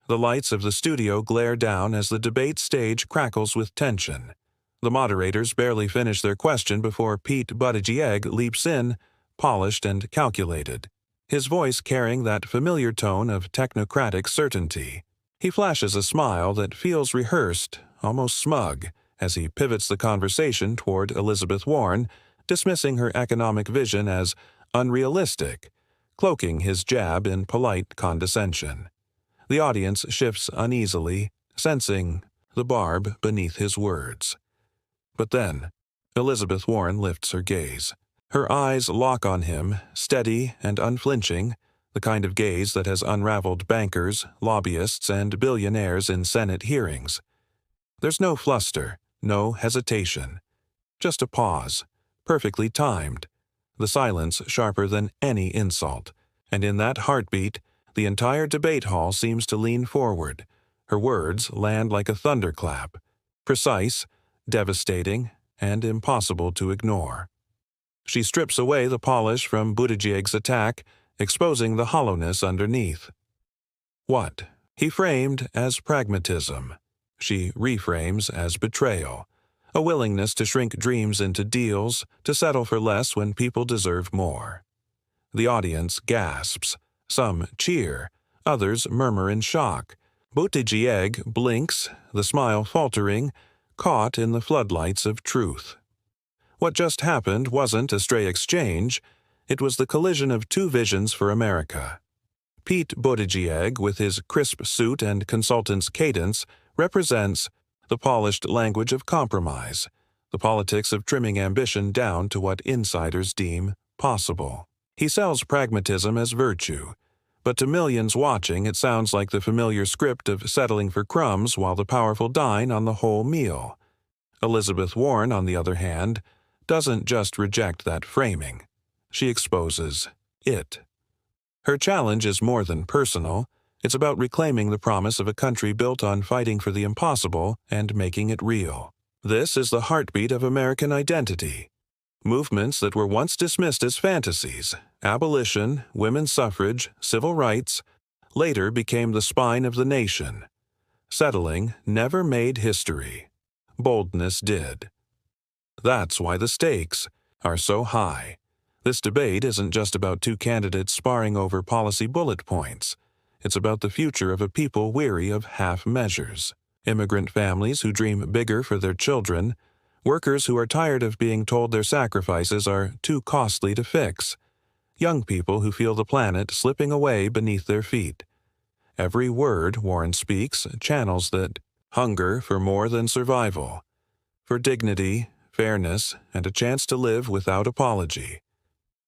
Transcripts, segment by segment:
The lights of the studio glare down as the debate stage crackles with tension. The moderators barely finish their question before Pete Buttigieg leaps in, polished and calculated, his voice carrying that familiar tone of technocratic certainty. He flashes a smile that feels rehearsed, almost smug, as he pivots the conversation toward Elizabeth Warren, dismissing her economic vision as unrealistic, cloaking his jab in polite condescension. The audience shifts uneasily, sensing the barb beneath his words. But then, Elizabeth Warren lifts her gaze. Her eyes lock on him, steady and unflinching, the kind of gaze that has unraveled bankers, lobbyists, and billionaires in Senate hearings. There's no fluster, no hesitation. Just a pause, perfectly timed, the silence sharper than any insult. And in that heartbeat, the entire debate hall seems to lean forward. Her words land like a thunderclap, precise, devastating, and impossible to ignore. She strips away the polish from Buttigieg's attack, exposing the hollowness underneath. What he framed as pragmatism, she reframes as betrayal, a willingness to shrink dreams into deals, to settle for less when people deserve more. The audience gasps. Some cheer, others murmur in shock. Buttigieg blinks, the smile faltering, caught in the floodlights of truth. What just happened wasn't a stray exchange, it was the collision of two visions for America. Pete Buttigieg, with his crisp suit and consultant's cadence, represents the polished language of compromise, the politics of trimming ambition down to what insiders deem possible. He sells pragmatism as virtue, but to millions watching it sounds like the familiar script of settling for crumbs while the powerful dine on the whole meal. Elizabeth Warren, on the other hand, doesn't just reject that framing. She exposes it. Her challenge is more than personal. It's about reclaiming the promise of a country built on fighting for the impossible and making it real. This is the heartbeat of American identity. Movements that were once dismissed as fantasies, abolition, women's suffrage, civil rights, later became the spine of the nation. Settling never made history. Boldness did. That's why the stakes are so high. This debate isn't just about two candidates sparring over policy bullet points. It's about the future of a people weary of half measures. Immigrant families who dream bigger for their children, workers who are tired of being told their sacrifices are too costly to fix, young people who feel the planet slipping away beneath their feet. Every word Warren speaks channels that hunger for more than survival, for dignity, fairness, and a chance to live without apology.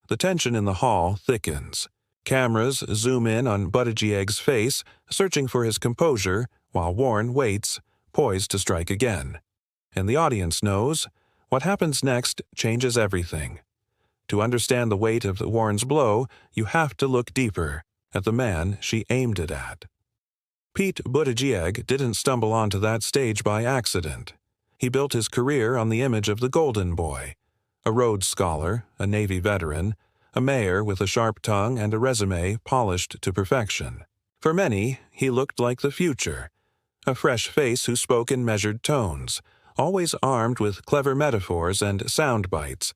The tension in the hall thickens. Cameras zoom in on Buttigieg's face, searching for his composure, while Warren waits, poised to strike again. And the audience knows what happens next changes everything. To understand the weight of Warren's blow, you have to look deeper at the man she aimed it at. Pete Buttigieg didn't stumble onto that stage by accident. He built his career on the image of the Golden Boy, a Rhodes Scholar, a Navy veteran, a mayor with a sharp tongue and a resume polished to perfection. For many, he looked like the future, a fresh face who spoke in measured tones, always armed with clever metaphors and sound bites.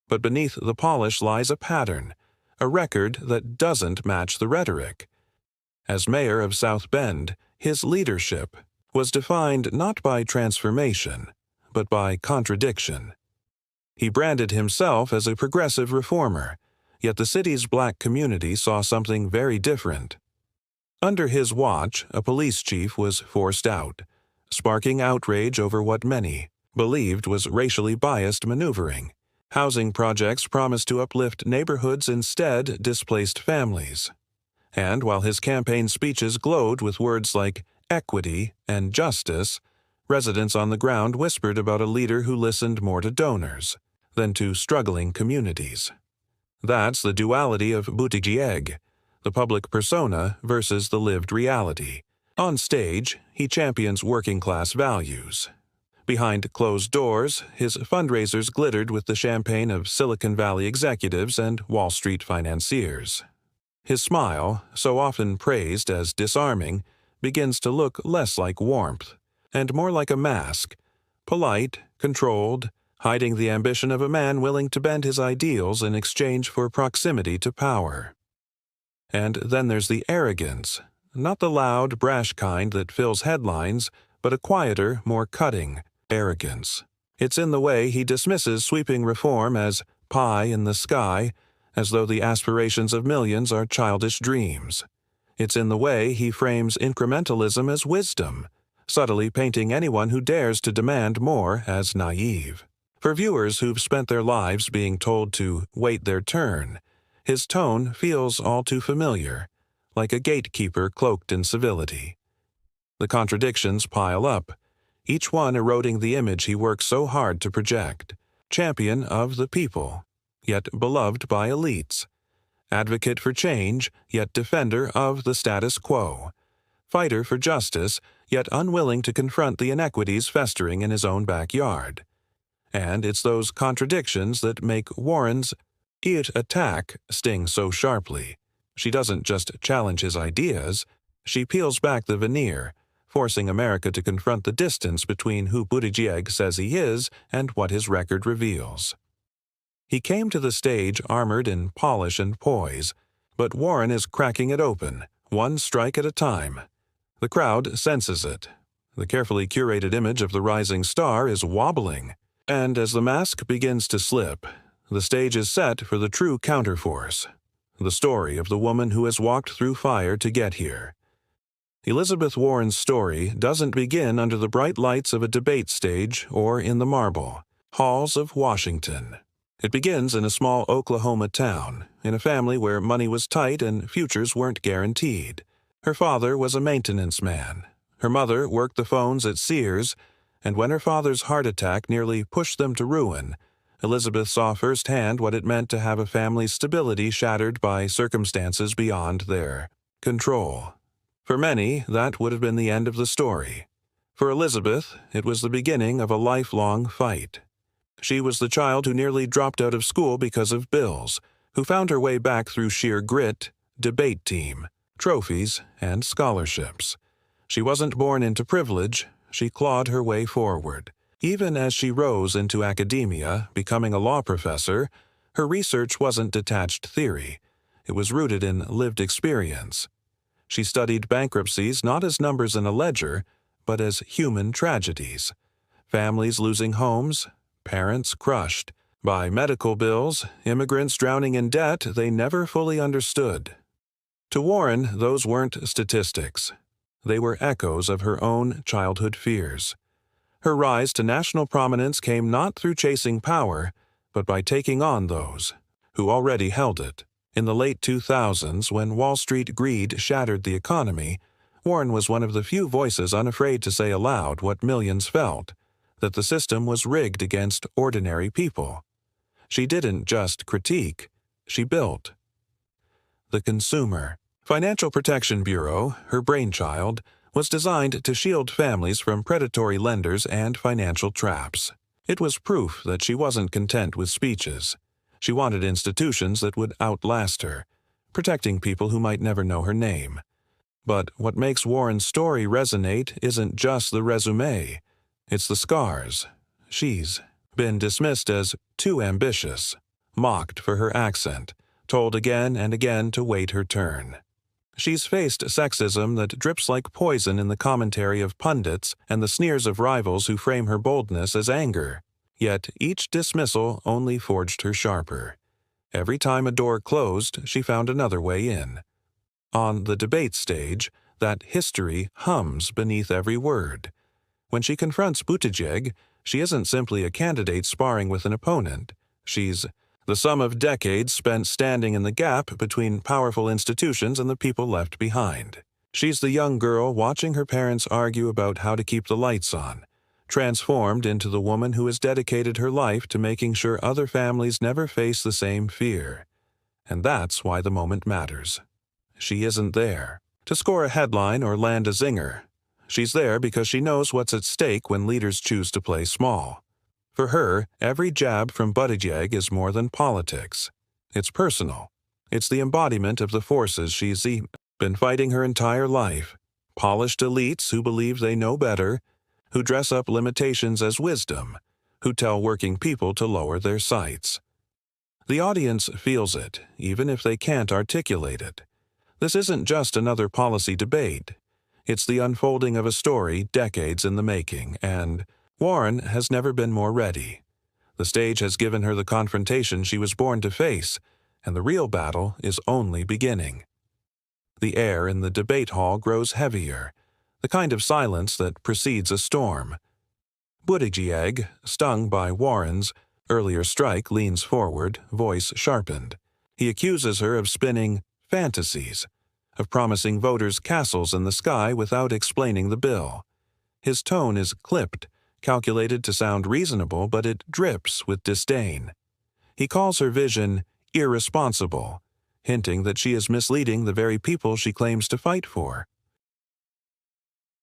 But beneath the polish lies a pattern, a record that doesn't match the rhetoric. As mayor of South Bend, his leadership was defined not by transformation, but by contradiction. He branded himself as a progressive reformer, yet the city's black community saw something very different. Under his watch, a police chief was forced out, sparking outrage over what many believed was racially biased maneuvering. Housing projects promised to uplift neighborhoods instead displaced families. And while his campaign speeches glowed with words like equity and justice, residents on the ground whispered about a leader who listened more to donors than to struggling communities. That's the duality of Buttigieg, the public persona versus the lived reality. On stage, he champions working-class values. Behind closed doors, his fundraisers glittered with the champagne of Silicon Valley executives and Wall Street financiers. His smile, so often praised as disarming, begins to look less like warmth and more like a mask, polite, controlled, hiding the ambition of a man willing to bend his ideals in exchange for proximity to power. And then there's the arrogance, not the loud, brash kind that fills headlines, but a quieter, more cutting arrogance. It's in the way he dismisses sweeping reform as pie in the sky, as though the aspirations of millions are childish dreams. It's in the way he frames incrementalism as wisdom, subtly painting anyone who dares to demand more as naive. For viewers who've spent their lives being told to wait their turn, his tone feels all too familiar, like a gatekeeper cloaked in civility. The contradictions pile up, each one eroding the image he works so hard to project. Champion of the people, yet beloved by elites. Advocate for change, yet defender of the status quo. Fighter for justice, yet unwilling to confront the inequities festering in his own backyard. And it's those contradictions that make Warren's attack sting so sharply. She doesn't just challenge his ideas, she peels back the veneer, forcing America to confront the distance between who Buttigieg says he is and what his record reveals. He came to the stage armored in polish and poise, but Warren is cracking it open, one strike at a time. The crowd senses it. The carefully curated image of the rising star is wobbling, and as the mask begins to slip, the stage is set for the true counterforce, the story of the woman who has walked through fire to get here. Elizabeth Warren's story doesn't begin under the bright lights of a debate stage or in the marble halls of Washington. It begins in a small Oklahoma town, in a family where money was tight and futures weren't guaranteed. Her father was a maintenance man. Her mother worked the phones at Sears, and when her father's heart attack nearly pushed them to ruin, Elizabeth saw firsthand what it meant to have a family's stability shattered by circumstances beyond their control. For many, that would have been the end of the story. For Elizabeth, it was the beginning of a lifelong fight. She was the child who nearly dropped out of school because of bills, who found her way back through sheer grit, debate team, trophies, and scholarships. She wasn't born into privilege, she clawed her way forward. Even as she rose into academia, becoming a law professor, her research wasn't detached theory. It was rooted in lived experience. She studied bankruptcies not as numbers in a ledger, but as human tragedies. Families losing homes, parents crushed by medical bills, immigrants drowning in debt they never fully understood. To Warren, those weren't statistics. They were echoes of her own childhood fears. Her rise to national prominence came not through chasing power, but by taking on those who already held it. In the late 2000s, when Wall Street greed shattered the economy, Warren was one of the few voices unafraid to say aloud what millions felt, that the system was rigged against ordinary people. She didn't just critique, she built. The Consumer Financial Protection Bureau, her brainchild, was designed to shield families from predatory lenders and financial traps. It was proof that she wasn't content with speeches. She wanted institutions that would outlast her, protecting people who might never know her name. But what makes Warren's story resonate isn't just the resume, it's the scars. She's been dismissed as too ambitious, mocked for her accent, told again and again to wait her turn. She's faced sexism that drips like poison in the commentary of pundits and the sneers of rivals who frame her boldness as anger. Yet each dismissal only forged her sharper. Every time a door closed, she found another way in. On the debate stage, that history hums beneath every word. When she confronts Buttigieg, she isn't simply a candidate sparring with an opponent. She's the sum of decades spent standing in the gap between powerful institutions and the people left behind. She's the young girl watching her parents argue about how to keep the lights on, transformed into the woman who has dedicated her life to making sure other families never face the same fear. And that's why the moment matters. She isn't there to score a headline or land a zinger. She's there because she knows what's at stake when leaders choose to play small. For her, every jab from Buttigieg is more than politics. It's personal. It's the embodiment of the forces she's been fighting her entire life. Polished elites who believe they know better, who dress up limitations as wisdom, who tell working people to lower their sights. The audience feels it, even if they can't articulate it. This isn't just another policy debate. It's the unfolding of a story decades in the making, and Warren has never been more ready. The stage has given her the confrontation she was born to face, and the real battle is only beginning. The air in the debate hall grows heavier, the kind of silence that precedes a storm. Buttigieg, stung by Warren's earlier strike, leans forward, voice sharpened. He accuses her of spinning fantasies, of promising voters castles in the sky without explaining the bill. His tone is clipped, calculated to sound reasonable, but it drips with disdain. He calls her vision irresponsible, hinting that she is misleading the very people she claims to fight for.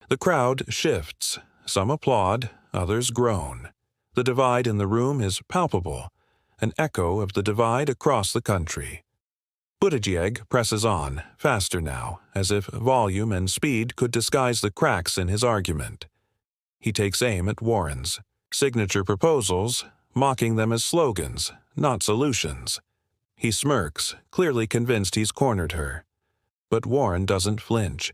The crowd shifts. Some applaud, others groan. The divide in the room is palpable, an echo of the divide across the country. Buttigieg presses on, faster now, as if volume and speed could disguise the cracks in his argument. He takes aim at Warren's signature proposals, mocking them as slogans, not solutions. He smirks, clearly convinced he's cornered her. But Warren doesn't flinch.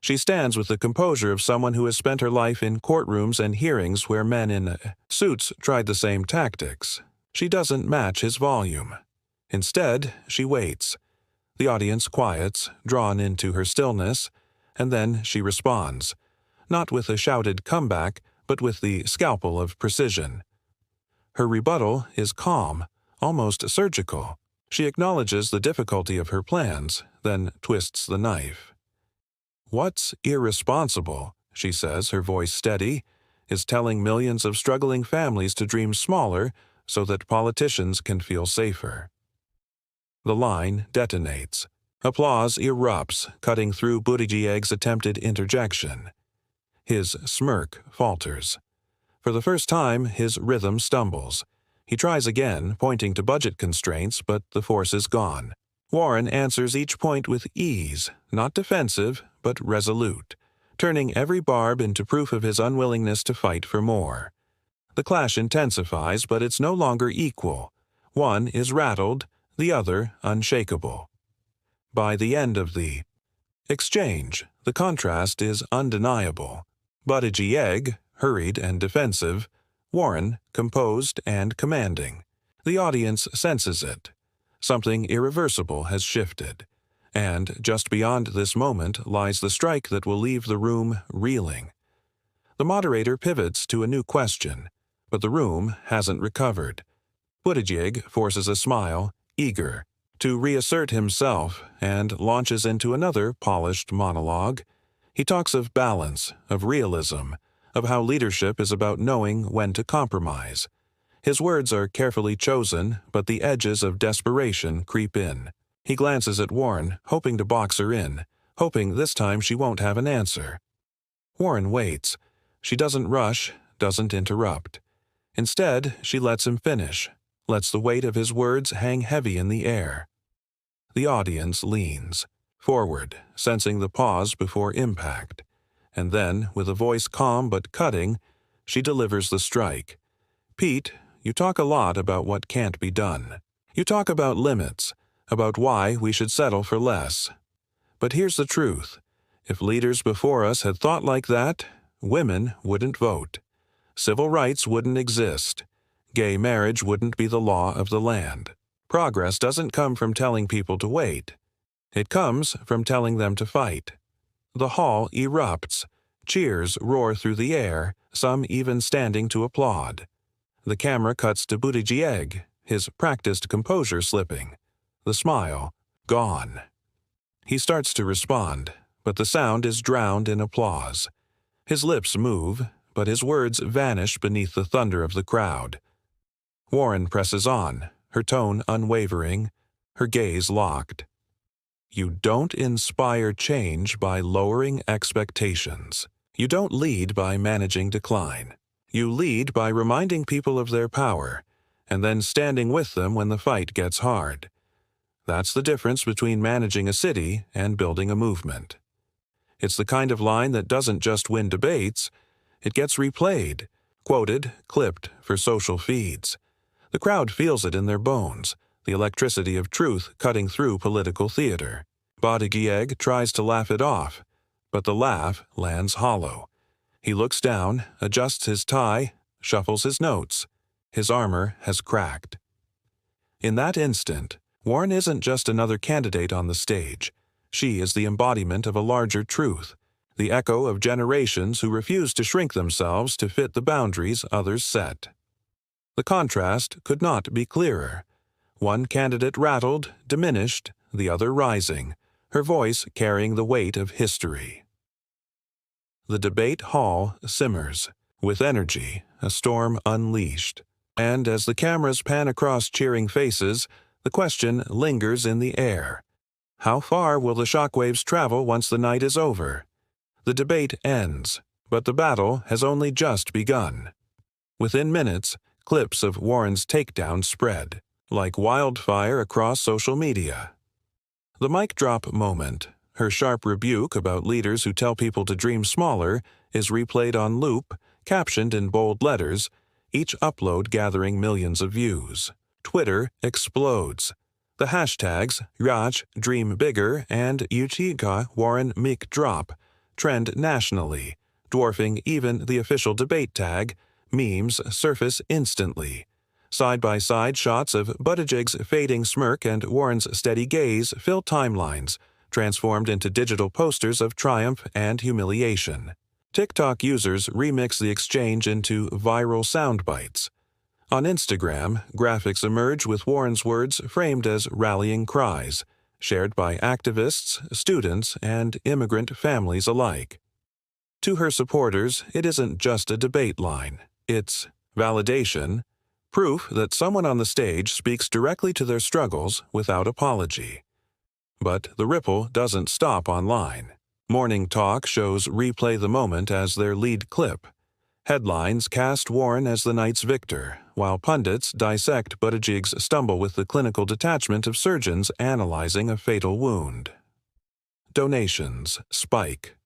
She stands with the composure of someone who has spent her life in courtrooms and hearings where men in suits tried the same tactics. She doesn't match his volume. Instead, she waits. The audience quiets, drawn into her stillness, and then she responds, not with a shouted comeback, but with the scalpel of precision. Her rebuttal is calm, almost surgical. She acknowledges the difficulty of her plans, then twists the knife. "What's irresponsible," she says, her voice steady, "is telling millions of struggling families to dream smaller so that politicians can feel safer." The line detonates. Applause erupts, cutting through Buttigieg's attempted interjection. His smirk falters. For the first time, his rhythm stumbles. He tries again, pointing to budget constraints, but the force is gone. Warren answers each point with ease, not defensive, but resolute, turning every barb into proof of his unwillingness to fight for more. The clash intensifies, but it's no longer equal. One is rattled, the other unshakable. By the end of the exchange, the contrast is undeniable. Buttigieg, hurried and defensive, Warren, composed and commanding. The audience senses it. Something irreversible has shifted. And just beyond this moment lies the strike that will leave the room reeling. The moderator pivots to a new question, but the room hasn't recovered. Buttigieg forces a smile, eager to reassert himself, and launches into another polished monologue. He talks of balance, of realism, of how leadership is about knowing when to compromise. His words are carefully chosen, but the edges of desperation creep in. He glances at Warren, hoping to box her in, hoping this time she won't have an answer. Warren waits. She doesn't rush, doesn't interrupt. Instead, she lets him finish, lets the weight of his words hang heavy in the air. The audience leans forward, sensing the pause before impact. And then, with a voice calm but cutting, she delivers the strike. "Pete, you talk a lot about what can't be done. You talk about limits, about why we should settle for less. But here's the truth. If leaders before us had thought like that, women wouldn't vote. Civil rights wouldn't exist. Gay marriage wouldn't be the law of the land. Progress doesn't come from telling people to wait. It comes from telling them to fight." The hall erupts. Cheers roar through the air, some even standing to applaud. The camera cuts to Buttigieg, his practiced composure slipping. The smile gone. He starts to respond, but the sound is drowned in applause. His lips move, but his words vanish beneath the thunder of the crowd. Warren presses on, her tone unwavering, her gaze locked. "You don't inspire change by lowering expectations. You don't lead by managing decline. You lead by reminding people of their power, and then standing with them when the fight gets hard. That's the difference between managing a city and building a movement." It's the kind of line that doesn't just win debates, it gets replayed, quoted, clipped for social feeds. The crowd feels it in their bones, the electricity of truth cutting through political theater. Buttigieg tries to laugh it off, but the laugh lands hollow. He looks down, adjusts his tie, shuffles his notes. His armor has cracked. In that instant, Warren isn't just another candidate on the stage. She is the embodiment of a larger truth, the echo of generations who refuse to shrink themselves to fit the boundaries others set. The contrast could not be clearer. One candidate rattled, diminished, the other rising, her voice carrying the weight of history. The debate hall simmers, with energy, a storm unleashed. And as the cameras pan across cheering faces, the question lingers in the air. How far will the shockwaves travel once the night is over? The debate ends, but the battle has only just begun. Within minutes, clips of Warren's takedown spread, like wildfire across social media. The mic drop moment, her sharp rebuke about leaders who tell people to dream smaller, is replayed on loop, captioned in bold letters, each upload gathering millions of views. Twitter explodes. The hashtags Raj Dream Bigger and Utica Warren Mic Drop trend nationally, dwarfing even the official debate tag. Memes surface instantly. Side-by-side shots of Buttigieg's fading smirk and Warren's steady gaze fill timelines, transformed into digital posters of triumph and humiliation. TikTok users remix the exchange into viral sound bites. On Instagram, graphics emerge with Warren's words framed as rallying cries, shared by activists, students, and immigrant families alike. To her supporters, it isn't just a debate line. It's validation, proof that someone on the stage speaks directly to their struggles without apology. But the ripple doesn't stop online. Morning talk shows replay the moment as their lead clip. Headlines cast Warren as the night's victor, while pundits dissect Buttigieg's stumble with the clinical detachment of surgeons analyzing a fatal wound. Donations spike.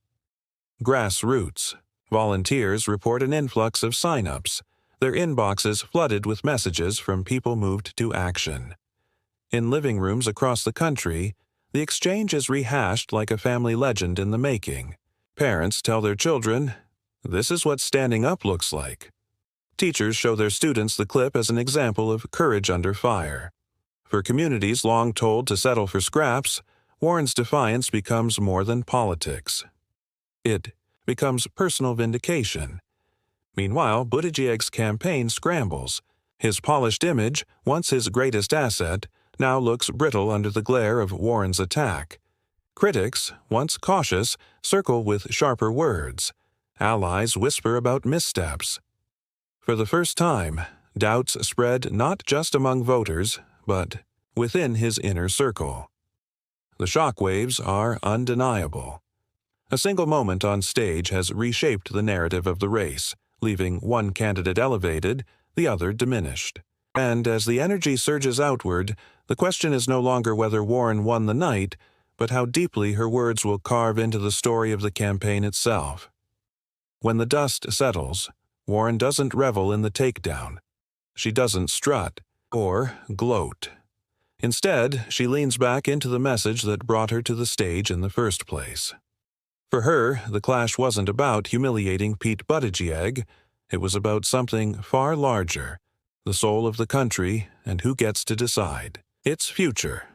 Grassroots. Volunteers report an influx of sign-ups, their inboxes flooded with messages from people moved to action. In living rooms across the country, the exchange is rehashed like a family legend in the making. Parents tell their children, "This is what standing up looks like." Teachers show their students the clip as an example of courage under fire. For communities long told to settle for scraps, Warren's defiance becomes more than politics. It becomes personal vindication. Meanwhile, Buttigieg's campaign scrambles. His polished image, once his greatest asset, now looks brittle under the glare of Warren's attack. Critics, once cautious, circle with sharper words. Allies whisper about missteps. For the first time, doubts spread not just among voters, but within his inner circle. The shockwaves are undeniable. A single moment on stage has reshaped the narrative of the race, leaving one candidate elevated, the other diminished. And as the energy surges outward, the question is no longer whether Warren won the night, but how deeply her words will carve into the story of the campaign itself. When the dust settles, Warren doesn't revel in the takedown. She doesn't strut or gloat. Instead, she leans back into the message that brought her to the stage in the first place. For her, the clash wasn't about humiliating Pete Buttigieg. It was about something far larger, the soul of the country and who gets to decide its future.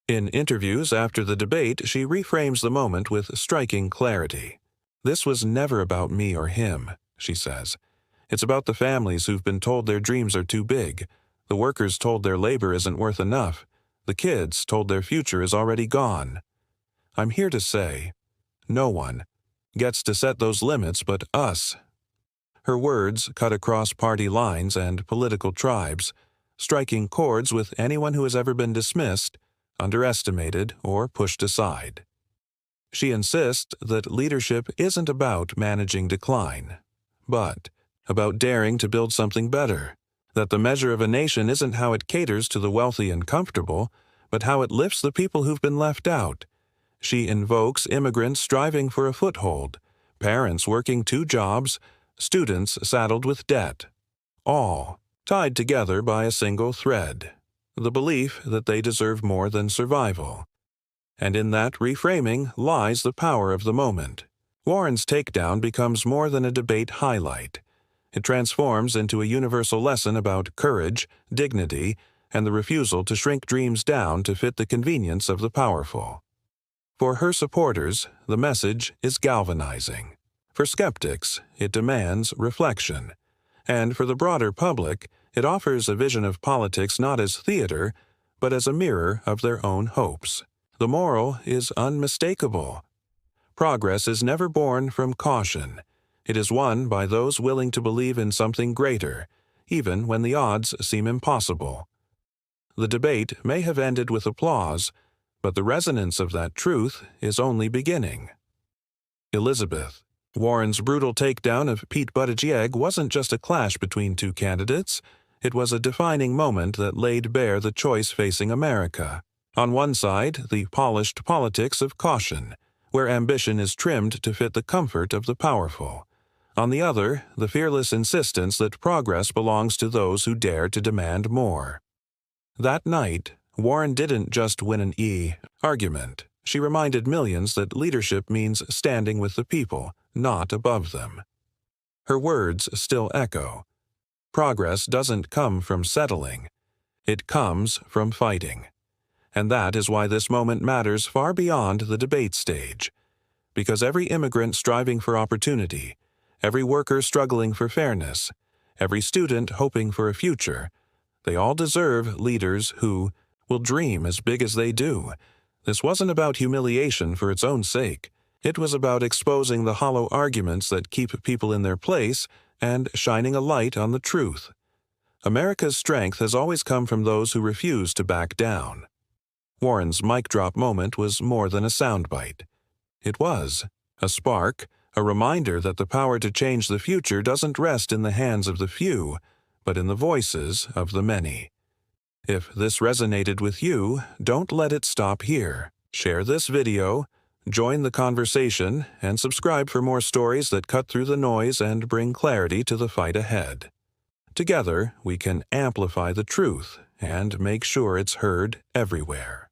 In interviews after the debate, she reframes the moment with striking clarity. "This was never about me or him," she says. "It's about the families who've been told their dreams are too big, the workers told their labor isn't worth enough, the kids told their future is already gone. I'm here to say, no one gets to set those limits but us." Her words cut across party lines and political tribes, striking chords with anyone who has ever been dismissed, underestimated, or pushed aside. She insists that leadership isn't about managing decline, but about daring to build something better, that the measure of a nation isn't how it caters to the wealthy and comfortable, but how it lifts the people who've been left out. She invokes immigrants striving for a foothold, parents working 2 jobs, students saddled with debt, all tied together by a single thread, the belief that they deserve more than survival. And in that reframing lies the power of the moment. Warren's takedown becomes more than a debate highlight. It transforms into a universal lesson about courage, dignity, and the refusal to shrink dreams down to fit the convenience of the powerful. For her supporters, the message is galvanizing. For skeptics, it demands reflection. And for the broader public, it offers a vision of politics not as theater, but as a mirror of their own hopes. The moral is unmistakable. Progress is never born from caution. It is won by those willing to believe in something greater, even when the odds seem impossible. The debate may have ended with applause, but the resonance of that truth is only beginning. Elizabeth. Warren's brutal takedown of Pete Buttigieg wasn't just a clash between 2 candidates. It was a defining moment that laid bare the choice facing America. On one side, the polished politics of caution, where ambition is trimmed to fit the comfort of the powerful. On the other, the fearless insistence that progress belongs to those who dare to demand more. That night, Warren didn't just win an argument. She reminded millions that leadership means standing with the people, not above them. Her words still echo. Progress doesn't come from settling. It comes from fighting. And that is why this moment matters far beyond the debate stage. Because every immigrant striving for opportunity, every worker struggling for fairness, every student hoping for a future, they all deserve leaders who will dream as big as they do. This wasn't about humiliation for its own sake. It was about exposing the hollow arguments that keep people in their place and shining a light on the truth. America's strength has always come from those who refuse to back down. Warren's mic drop moment was more than a soundbite. It was a spark, a reminder that the power to change the future doesn't rest in the hands of the few, but in the voices of the many. If this resonated with you, don't let it stop here. Share this video, join the conversation, and subscribe for more stories that cut through the noise and bring clarity to the fight ahead. Together, we can amplify the truth and make sure it's heard everywhere.